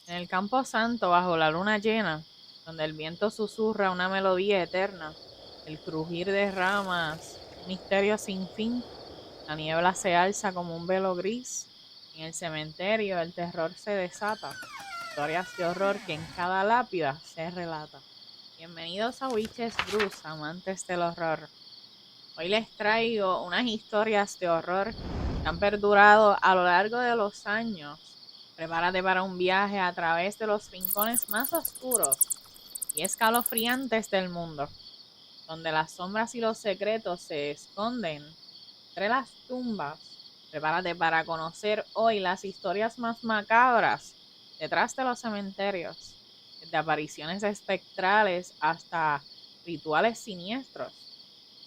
En el campo santo, bajo la luna llena, donde el viento susurra una melodía eterna, el crujir de ramas, un misterio sin fin, la niebla se alza como un velo gris. En el cementerio el terror se desata, historias de horror que en cada lápida se relata. Bienvenidos a Witches Brews, amantes del horror. Hoy les traigo unas historias de horror que han perdurado a lo largo de los años. Prepárate para un viaje a través de los rincones más oscuros y escalofriantes del mundo, donde las sombras y los secretos se esconden entre las tumbas. Prepárate para conocer hoy las historias más macabras detrás de los cementerios, desde apariciones espectrales hasta rituales siniestros,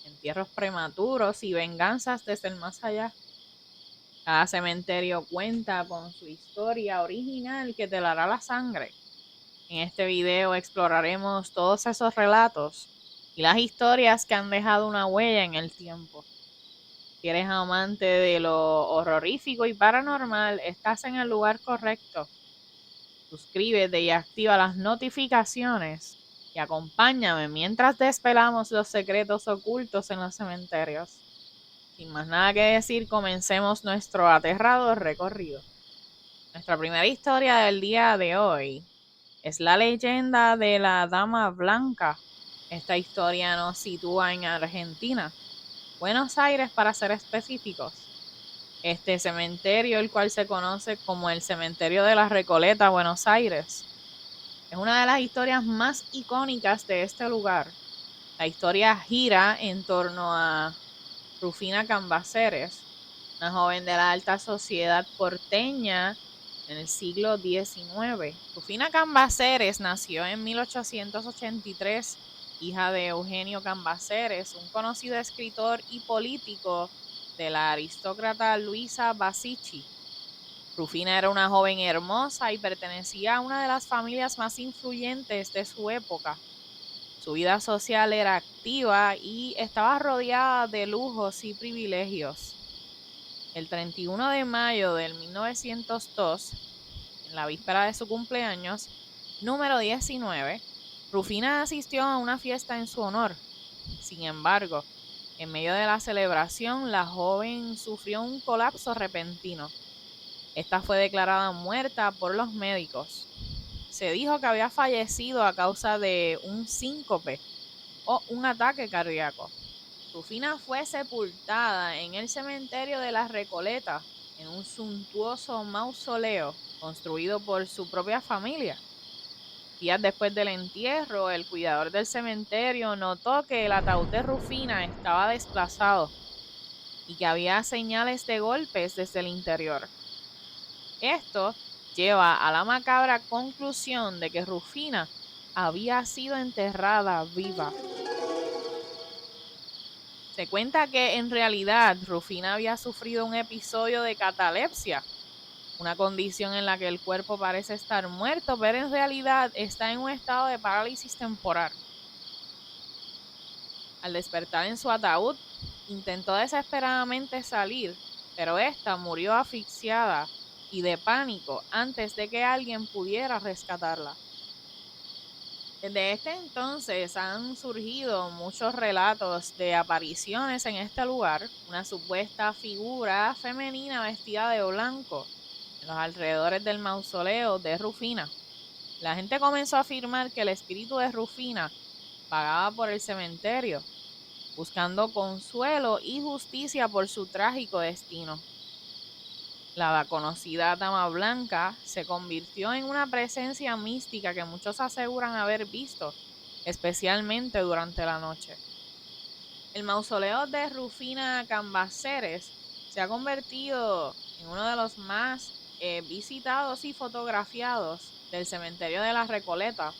entierros prematuros y venganzas desde el más allá. Cada cementerio cuenta con su historia original que te helará la sangre. En este video exploraremos todos esos relatos y las historias que han dejado una huella en el tiempo. Si eres amante de lo horrorífico y paranormal, estás en el lugar correcto. Suscríbete y activa las notificaciones y acompáñame mientras desvelamos los secretos ocultos en los cementerios. Sin más nada que decir, comencemos nuestro aterrador recorrido. Nuestra primera historia del día de hoy es la leyenda de la Dama Blanca. Esta historia nos sitúa en Argentina, Buenos Aires para ser específicos. Este cementerio, el cual se conoce como el Cementerio de la Recoleta, Buenos Aires, es una de las historias más icónicas de este lugar. La historia gira en torno a Rufina Cambaceres, una joven de la alta sociedad porteña en el siglo XIX. Rufina Cambaceres nació en 1883, hija de Eugenio Cambaceres, un conocido escritor y político de la aristócrata Luisa Basichi. Rufina era una joven hermosa y pertenecía a una de las familias más influyentes de su época. Su vida social era activa y estaba rodeada de lujos y privilegios. El 31 de mayo de 1902, en la víspera de su cumpleaños, número 19, Rufina asistió a una fiesta en su honor. Sin embargo, en medio de la celebración, la joven sufrió un colapso repentino. Esta fue declarada muerta por los médicos. Se dijo que había fallecido a causa de un síncope o un ataque cardíaco. Rufina fue sepultada en el cementerio de la Recoleta, en un suntuoso mausoleo construido por su propia familia. Días después del entierro, el cuidador del cementerio notó que el ataúd de Rufina estaba desplazado y que había señales de golpes desde el interior. Esto lleva a la macabra conclusión de que Rufina había sido enterrada viva. Se cuenta que en realidad Rufina había sufrido un episodio de catalepsia, una condición en la que el cuerpo parece estar muerto, pero en realidad está en un estado de parálisis temporal. Al despertar en su ataúd, intentó desesperadamente salir, pero esta murió asfixiada y de pánico antes de que alguien pudiera rescatarla. Desde este entonces han surgido muchos relatos de apariciones en este lugar, una supuesta figura femenina vestida de blanco en los alrededores del mausoleo de Rufina. La gente comenzó a afirmar que el espíritu de Rufina vagaba por el cementerio, buscando consuelo y justicia por su trágico destino. La conocida Dama Blanca se convirtió en una presencia mística que muchos aseguran haber visto, especialmente durante la noche. El mausoleo de Rufina Cambaceres se ha convertido en uno de los más visitados y fotografiados del cementerio de la Recoleta.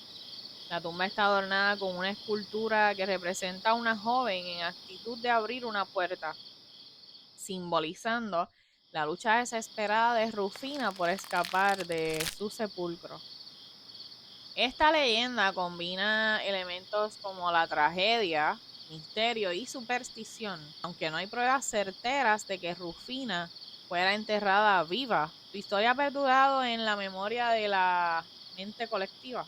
La tumba está adornada con una escultura que representa a una joven en actitud de abrir una puerta, simbolizando la lucha desesperada de Rufina por escapar de su sepulcro. Esta leyenda combina elementos como la tragedia, misterio y superstición, aunque no hay pruebas certeras de que Rufina fuera enterrada viva. Su historia ha perdurado en la memoria de la mente colectiva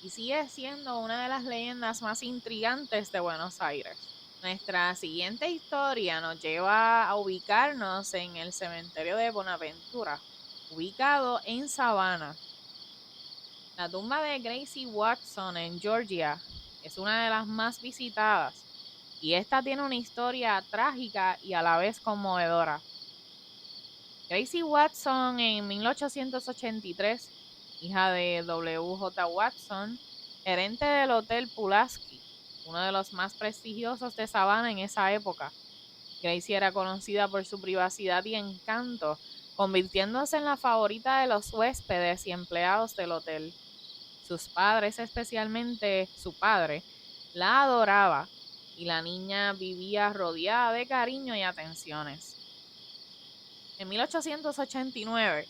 y sigue siendo una de las leyendas más intrigantes de Buenos Aires. Nuestra siguiente historia nos lleva a ubicarnos en el cementerio de Bonaventura, ubicado en Savannah. La tumba de Gracie Watson en Georgia es una de las más visitadas y esta tiene una historia trágica y a la vez conmovedora. Gracie Watson en 1883, hija de W. J. Watson, gerente del Hotel Pulaski, uno de los más prestigiosos de Savannah en esa época. Gracie era conocida por su privacidad y encanto, convirtiéndose en la favorita de los huéspedes y empleados del hotel. Sus padres, especialmente su padre, la adoraba y la niña vivía rodeada de cariño y atenciones. En 1889,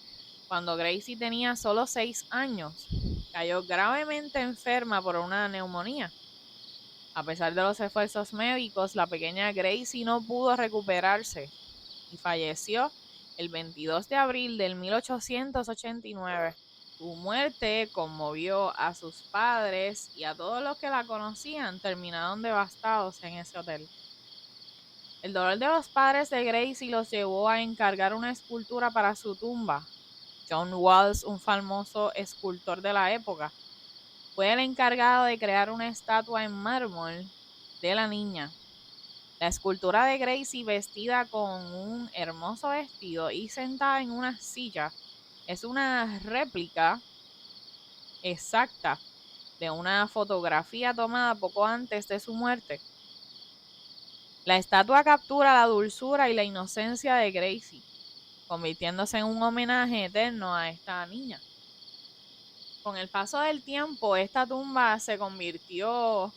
cuando Gracie tenía solo 6 años, cayó gravemente enferma por una neumonía. A pesar de los esfuerzos médicos, la pequeña Gracie no pudo recuperarse y falleció el 22 de abril de 1889. Su muerte conmovió a sus padres y a todos los que la conocían, terminaron devastados en ese hotel. El dolor de los padres de Gracie los llevó a encargar una escultura para su tumba. John Walls, un famoso escultor de la época, fue el encargado de crear una estatua en mármol de la niña. La escultura de Gracie, vestida con un hermoso vestido y sentada en una silla, es una réplica exacta de una fotografía tomada poco antes de su muerte. La estatua captura la dulzura y la inocencia de Gracie, convirtiéndose en un homenaje eterno a esta niña. Con el paso del tiempo, esta tumba se convirtió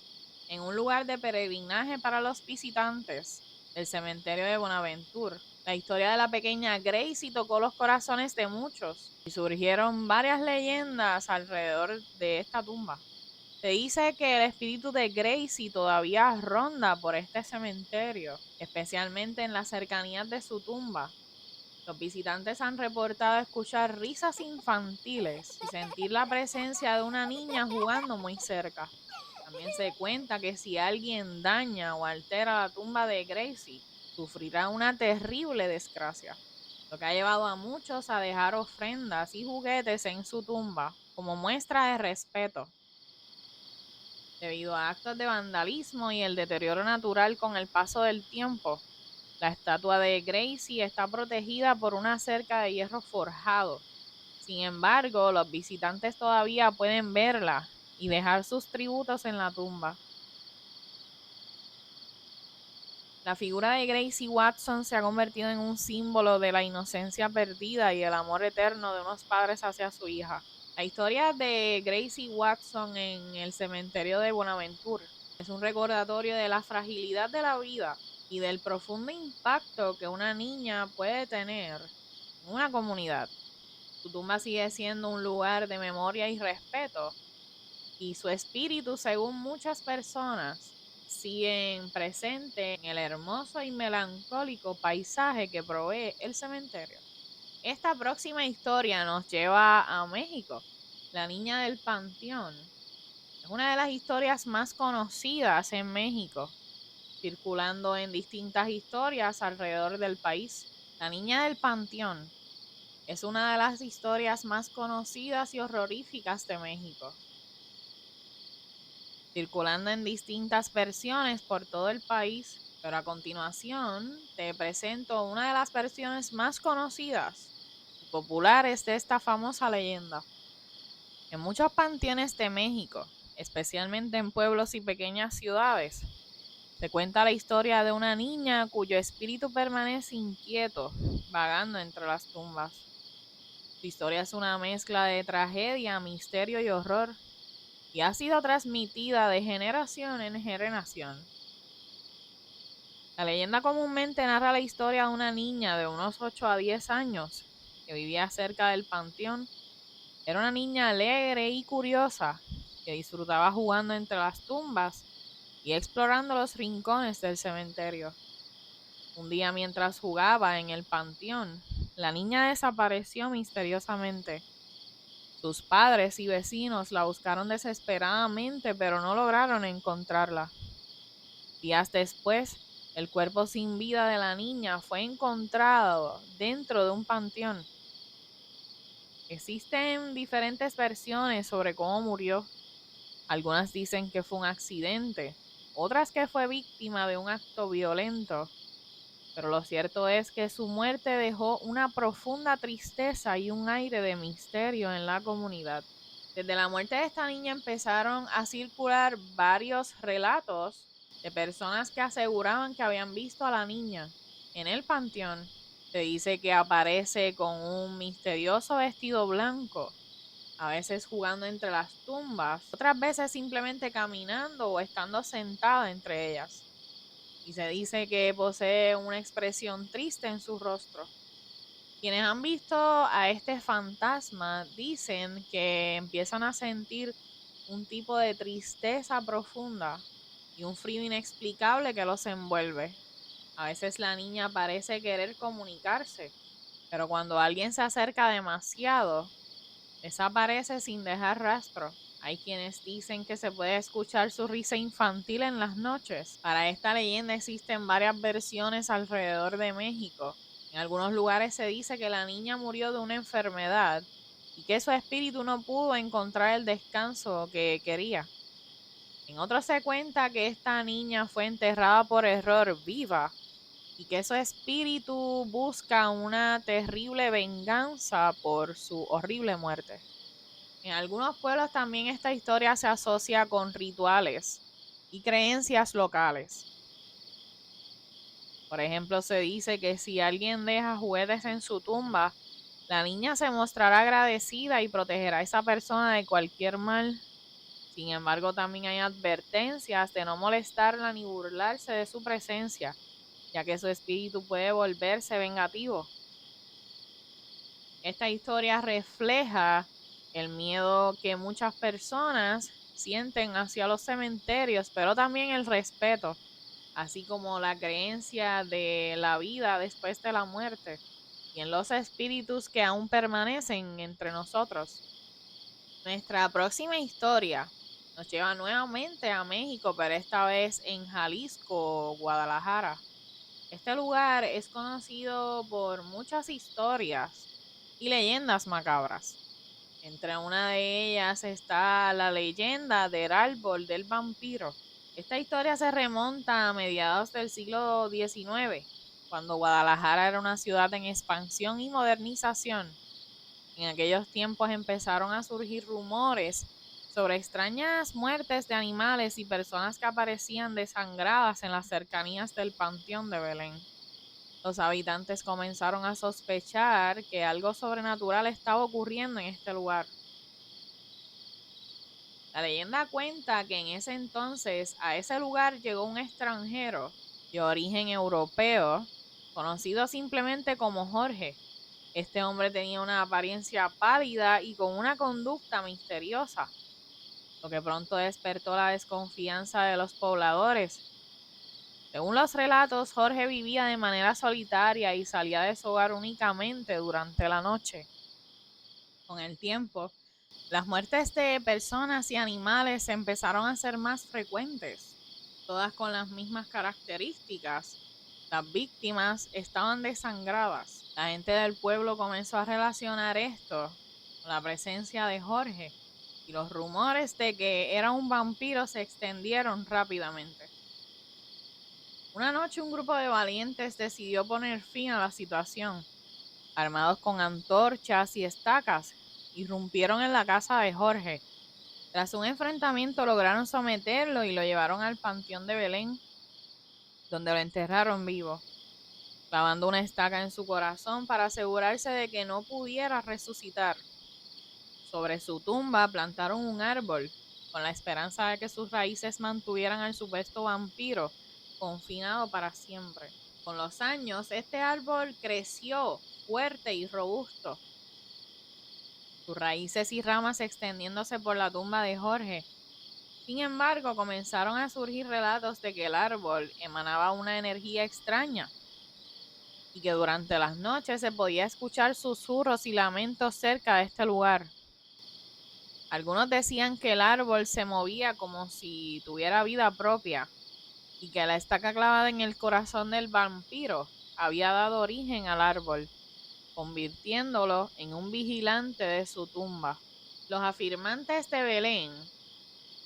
en un lugar de peregrinaje para los visitantes del cementerio de Bonaventure. La historia de la pequeña Gracie tocó los corazones de muchos y surgieron varias leyendas alrededor de esta tumba. Se dice que el espíritu de Gracie todavía ronda por este cementerio, especialmente en las cercanías de su tumba. Los visitantes han reportado escuchar risas infantiles y sentir la presencia de una niña jugando muy cerca. También se cuenta que si alguien daña o altera la tumba de Gracie, sufrirá una terrible desgracia, lo que ha llevado a muchos a dejar ofrendas y juguetes en su tumba como muestra de respeto. Debido a actos de vandalismo y el deterioro natural con el paso del tiempo, la estatua de Gracie está protegida por una cerca de hierro forjado. Sin embargo, los visitantes todavía pueden verla y dejar sus tributos en la tumba. La figura de Gracie Watson se ha convertido en un símbolo de la inocencia perdida y el amor eterno de unos padres hacia su hija. La historia de Gracie Watson en el cementerio de Bonaventure es un recordatorio de la fragilidad de la vida y del profundo impacto que una niña puede tener en una comunidad. Su tumba sigue siendo un lugar de memoria y respeto, y su espíritu, según muchas personas, siguen presente en el hermoso y melancólico paisaje que provee el cementerio. Esta próxima historia nos lleva a México. La niña del panteón es una de las historias más conocidas en México, circulando en distintas historias alrededor del país. La niña del panteón es una de las historias más conocidas y horroríficas de México, circulando en distintas versiones por todo el país, pero a continuación te presento una de las versiones más conocidas y populares de esta famosa leyenda. En muchos panteones de México, especialmente en pueblos y pequeñas ciudades, se cuenta la historia de una niña cuyo espíritu permanece inquieto, vagando entre las tumbas. Su historia es una mezcla de tragedia, misterio y horror, y ha sido transmitida de generación en generación. La leyenda comúnmente narra la historia de una niña de unos 8 a 10 años que vivía cerca del panteón. Era una niña alegre y curiosa que disfrutaba jugando entre las tumbas y explorando los rincones del cementerio. Un día, mientras jugaba en el panteón, la niña desapareció misteriosamente. Sus padres y vecinos la buscaron desesperadamente, pero no lograron encontrarla. Días después, el cuerpo sin vida de la niña fue encontrado dentro de un panteón. Existen diferentes versiones sobre cómo murió. Algunas dicen que fue un accidente, otras que fue víctima de un acto violento, pero lo cierto es que su muerte dejó una profunda tristeza y un aire de misterio en la comunidad. Desde la muerte de esta niña empezaron a circular varios relatos de personas que aseguraban que habían visto a la niña en el panteón. Se dice que aparece con un misterioso vestido blanco, a veces jugando entre las tumbas, otras veces simplemente caminando o estando sentada entre ellas. Y se dice que posee una expresión triste en su rostro. Quienes han visto a este fantasma dicen que empiezan a sentir un tipo de tristeza profunda y un frío inexplicable que los envuelve. A veces la niña parece querer comunicarse, pero cuando alguien se acerca demasiado, desaparece sin dejar rastro. Hay quienes dicen que se puede escuchar su risa infantil en las noches. Para esta leyenda existen varias versiones alrededor de México. En algunos lugares se dice que la niña murió de una enfermedad y que su espíritu no pudo encontrar el descanso que quería. En otros se cuenta que esta niña fue enterrada por error viva y que su espíritu busca una terrible venganza por su horrible muerte. En algunos pueblos también esta historia se asocia con rituales y creencias locales. Por ejemplo, se dice que si alguien deja juguetes en su tumba, la niña se mostrará agradecida y protegerá a esa persona de cualquier mal. Sin embargo, también hay advertencias de no molestarla ni burlarse de su presencia, ya que su espíritu puede volverse vengativo. Esta historia refleja el miedo que muchas personas sienten hacia los cementerios, pero también el respeto, así como la creencia de la vida después de la muerte y en los espíritus que aún permanecen entre nosotros. Nuestra próxima historia nos lleva nuevamente a México, pero esta vez en Jalisco, Guadalajara. Este lugar es conocido por muchas historias y leyendas macabras. Entre una de ellas está la leyenda del árbol del vampiro. Esta historia se remonta a mediados del siglo XIX, cuando Guadalajara era una ciudad en expansión y modernización. En aquellos tiempos empezaron a surgir rumores sobre extrañas muertes de animales y personas que aparecían desangradas en las cercanías del Panteón de Belén. Los habitantes comenzaron a sospechar que algo sobrenatural estaba ocurriendo en este lugar. La leyenda cuenta que en ese entonces a ese lugar llegó un extranjero de origen europeo, conocido simplemente como Jorge. Este hombre tenía una apariencia pálida y con una conducta misteriosa, lo que pronto despertó la desconfianza de los pobladores. Según los relatos, Jorge vivía de manera solitaria y salía de su hogar únicamente durante la noche. Con el tiempo, las muertes de personas y animales empezaron a ser más frecuentes, todas con las mismas características. Las víctimas estaban desangradas. La gente del pueblo comenzó a relacionar esto con la presencia de Jorge y los rumores de que era un vampiro se extendieron rápidamente. Una noche un grupo de valientes decidió poner fin a la situación. Armados con antorchas y estacas, irrumpieron en la casa de Jorge. Tras un enfrentamiento lograron someterlo y lo llevaron al Panteón de Belén, donde lo enterraron vivo, clavando una estaca en su corazón para asegurarse de que no pudiera resucitar. Sobre su tumba plantaron un árbol, con la esperanza de que sus raíces mantuvieran al supuesto vampiro confinado para siempre. Con los años, este árbol creció fuerte y robusto, sus raíces y ramas extendiéndose por la tumba de Jorge. Sin embargo, comenzaron a surgir relatos de que el árbol emanaba una energía extraña y que durante las noches se podía escuchar susurros y lamentos cerca de este lugar. Algunos decían que el árbol se movía como si tuviera vida propia y que la estaca clavada en el corazón del vampiro había dado origen al árbol, convirtiéndolo en un vigilante de su tumba. Los afirmantes de Belén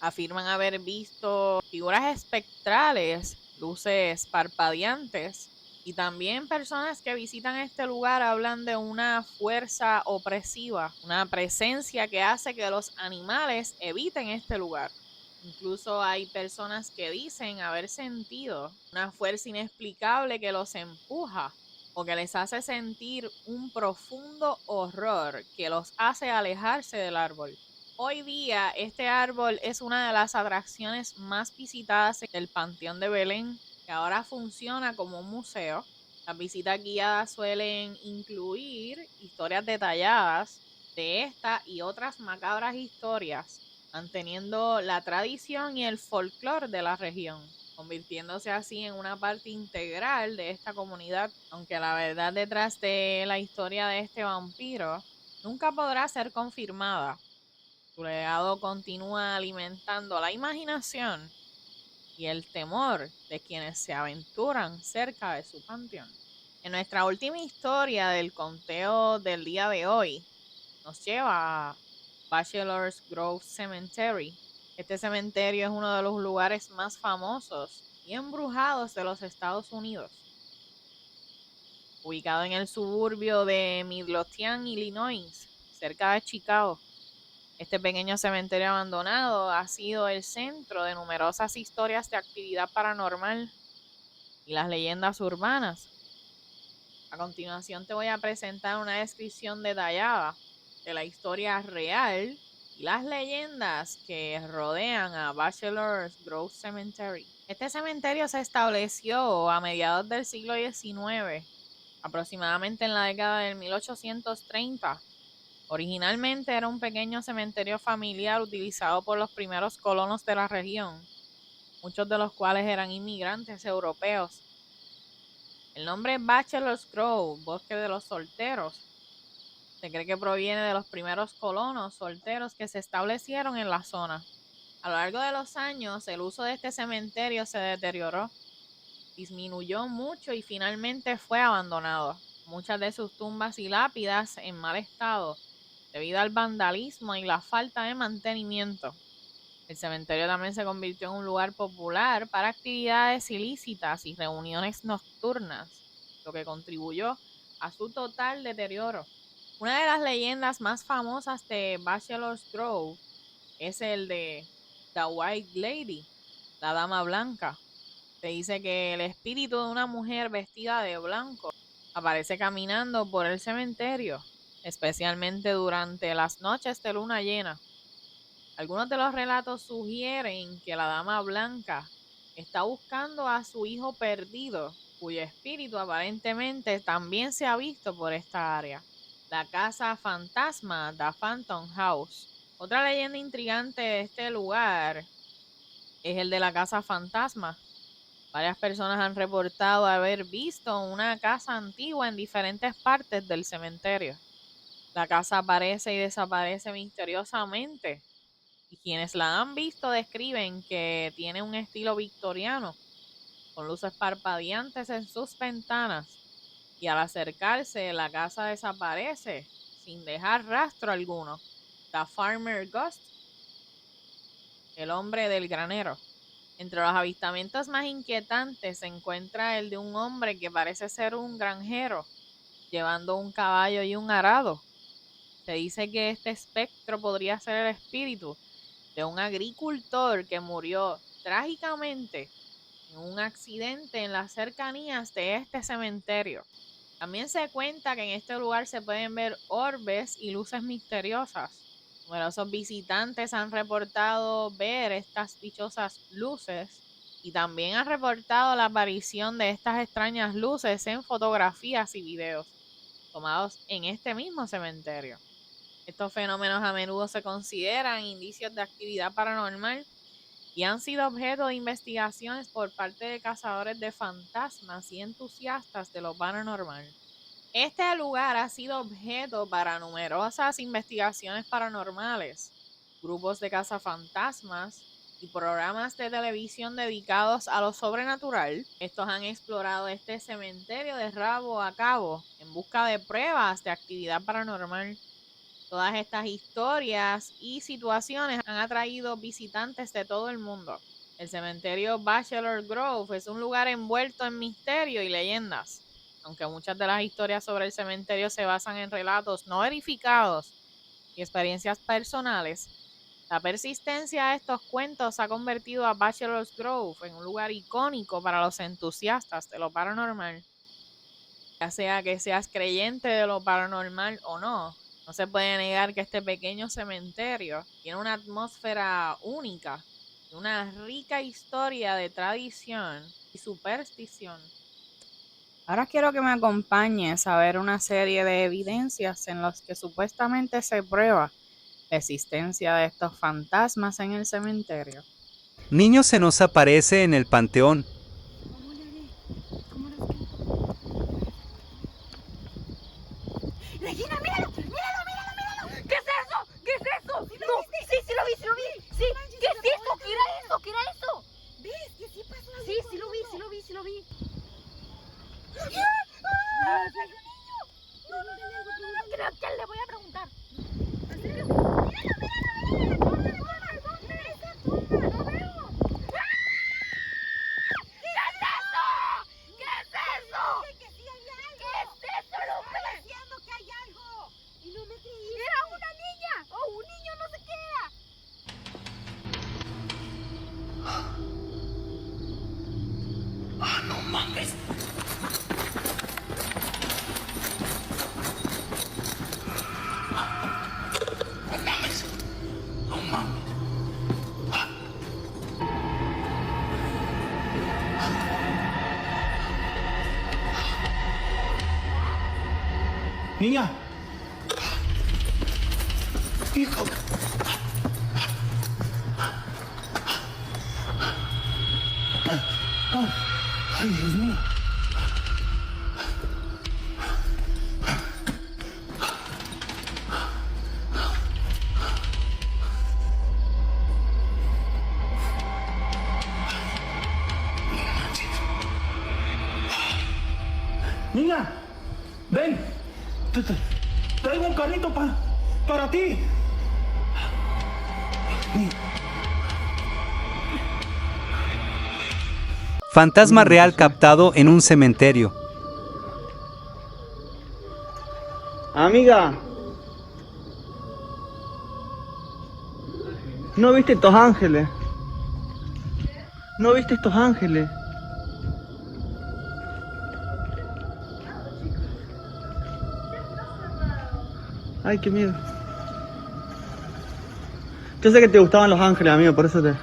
afirman haber visto figuras espectrales, luces parpadeantes, y también personas que visitan este lugar hablan de una fuerza opresiva, una presencia que hace que los animales eviten este lugar. Incluso hay personas que dicen haber sentido una fuerza inexplicable que los empuja o que les hace sentir un profundo horror que los hace alejarse del árbol. Hoy día este árbol es una de las atracciones más visitadas del Panteón de Belén, que ahora funciona como un museo. Las visitas guiadas suelen incluir historias detalladas de esta y otras macabras historias, manteniendo la tradición y el folclore de la región, convirtiéndose así en una parte integral de esta comunidad, aunque la verdad detrás de la historia de este vampiro nunca podrá ser confirmada. Su legado continúa alimentando la imaginación y el temor de quienes se aventuran cerca de su panteón. En nuestra última historia del conteo del día de hoy, nos lleva a Bachelor's Grove Cemetery. Este cementerio es uno de los lugares más famosos y embrujados de los Estados Unidos. Ubicado en el suburbio de Midlothian, Illinois, cerca de Chicago. Este pequeño cementerio abandonado ha sido el centro de numerosas historias de actividad paranormal y las leyendas urbanas. A continuación te voy a presentar una descripción detallada de la historia real y las leyendas que rodean a Bachelor's Grove Cemetery. Este cementerio se estableció a mediados del siglo XIX, aproximadamente en la década de 1830. Originalmente era un pequeño cementerio familiar utilizado por los primeros colonos de la región, muchos de los cuales eran inmigrantes europeos. El nombre Bachelor's Grove, Bosque de los Solteros, se cree que proviene de los primeros colonos solteros que se establecieron en la zona. A lo largo de los años, el uso de este cementerio se deterioró, disminuyó mucho y finalmente fue abandonado. Muchas de sus tumbas y lápidas en mal estado debido al vandalismo y la falta de mantenimiento. El cementerio también se convirtió en un lugar popular para actividades ilícitas y reuniones nocturnas, lo que contribuyó a su total deterioro. Una de las leyendas más famosas de Bachelor's Grove es el de The White Lady, la Dama Blanca. Se dice que el espíritu de una mujer vestida de blanco aparece caminando por el cementerio, especialmente durante las noches de luna llena. Algunos de los relatos sugieren que la Dama Blanca está buscando a su hijo perdido, cuyo espíritu aparentemente también se ha visto por esta área. La casa fantasma, The Phantom House. Otra leyenda intrigante de este lugar es el de la casa fantasma. Varias personas han reportado haber visto una casa antigua en diferentes partes del cementerio. La casa aparece y desaparece misteriosamente, y quienes la han visto describen que tiene un estilo victoriano, con luces parpadeantes en sus ventanas, y al acercarse la casa desaparece sin dejar rastro alguno. The Farmer Ghost, el hombre del granero. Entre los avistamientos más inquietantes se encuentra el de un hombre que parece ser un granjero, llevando un caballo y un arado. Se dice que este espectro podría ser el espíritu de un agricultor que murió trágicamente en un accidente en las cercanías de este cementerio. También se cuenta que en este lugar se pueden ver orbes y luces misteriosas. Numerosos visitantes han reportado ver estas dichosas luces y también han reportado la aparición de estas extrañas luces en fotografías y videos tomados en este mismo cementerio. Estos fenómenos a menudo se consideran indicios de actividad paranormal y han sido objeto de investigaciones por parte de cazadores de fantasmas y entusiastas de lo paranormal. Este lugar ha sido objeto para numerosas investigaciones paranormales, grupos de cazafantasmas y programas de televisión dedicados a lo sobrenatural. Estos han explorado este cementerio de rabo a cabo en busca de pruebas de actividad paranormal. Todas estas historias y situaciones han atraído visitantes de todo el mundo. El cementerio Bachelor Grove es un lugar envuelto en misterio y leyendas. Aunque muchas de las historias sobre el cementerio se basan en relatos no verificados y experiencias personales, la persistencia de estos cuentos ha convertido a Bachelor's Grove en un lugar icónico para los entusiastas de lo paranormal. Ya sea que seas creyente de lo paranormal o no, no se puede negar que este pequeño cementerio tiene una atmósfera única y una rica historia de tradición y superstición. Ahora quiero que me acompañes a ver una serie de evidencias en las que supuestamente se prueba la existencia de estos fantasmas en el cementerio. Niño se nos aparece en el panteón. ¿Cómo le haré? ¿Cómo lo escribo? ¡Regina, míralo! ¡Míralo, míralo, míralo! ¿Qué es eso? ¿Qué es eso? ¿Sí no, sí, sí lo vi, sí lo vi. Sí, ¿qué es eso? ¿Qué era eso? ¿Qué era eso? ¿Ves? Que sí pasó algo. Sí, sí lo vi, sí lo vi, sí lo vi. ¡Ah! ¡Es un niño! Pregúntale algo, pregúntale. Creo que le voy a preguntar. ¿En serio? ¡Míralo, míralo, míralo! ¿Dónde? ¿Dónde? ¡Esa tumba! ¡Lo veo! ¿Qué es eso? ¿Qué es eso? Que sí hay algo. ¿Qué es eso, Lupe? Estoy diciendo que hay algo. Y no me creíste. Era una niña. O un niño, no sé qué era. No mames. No mames. No mames. Niña. Hijo. Ay, Dios mío. Niña, ven. Traigo un carrito para ti. Fantasma real captado en un cementerio. Amiga, ¿no viste estos ángeles? ¿No viste estos ángeles? Ay, qué miedo. Yo sé que te gustaban los ángeles, amigo, por eso te...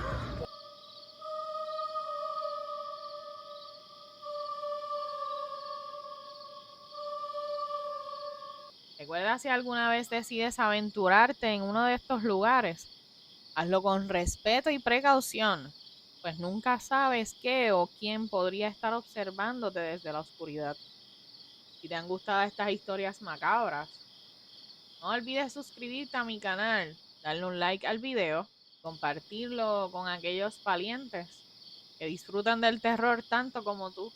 Recuerda, si alguna vez decides aventurarte en uno de estos lugares, hazlo con respeto y precaución, pues nunca sabes qué o quién podría estar observándote desde la oscuridad. Si te han gustado estas historias macabras, no olvides suscribirte a mi canal, darle un like al video, compartirlo con aquellos valientes que disfrutan del terror tanto como tú.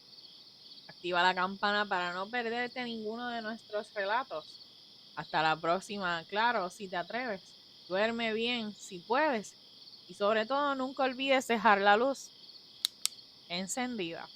Activa la campana para no perderte ninguno de nuestros relatos. Hasta la próxima, claro, si te atreves. Duerme bien si puedes. Y sobre todo, nunca olvides dejar la luz encendida.